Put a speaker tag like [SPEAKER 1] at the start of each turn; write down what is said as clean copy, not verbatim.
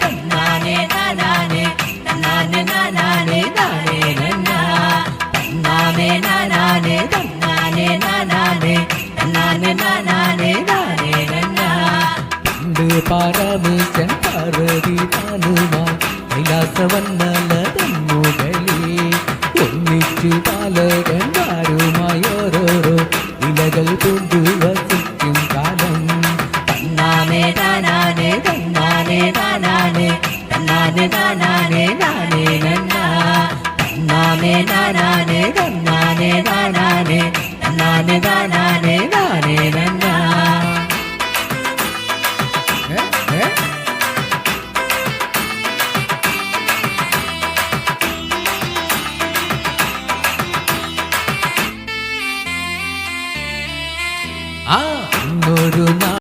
[SPEAKER 1] തന്നാനെ നാനാനെ തന്നാനെ നാനാനെ നാനേ നന്നാ തന്നാനെ നാനാനെ തന്നാനെ നാനാനെ തന്നാനെ നാനാനെ നാനേ നന്നാ പണ്ട് പാരമേശൻ പാർവതി താനുമായി കൈലാസവന്നല തന്നുകളിൽ ഒന്നിച്ചു പാലകന്മാരുമായി ഓരോരോ ഇലകൾ കൊണ്ടു വസിക്കും കാലം തന്നാനെ നാനാനെ തന്നാനെ നാനാനെ തന്നാനെ നാനാനെ നാനേ നന്നാ തന്നാനെ നാനാനെ തന്നാനെ നാനാനെ തന്നാനെ നാനാനെ നാനേ നന്നാ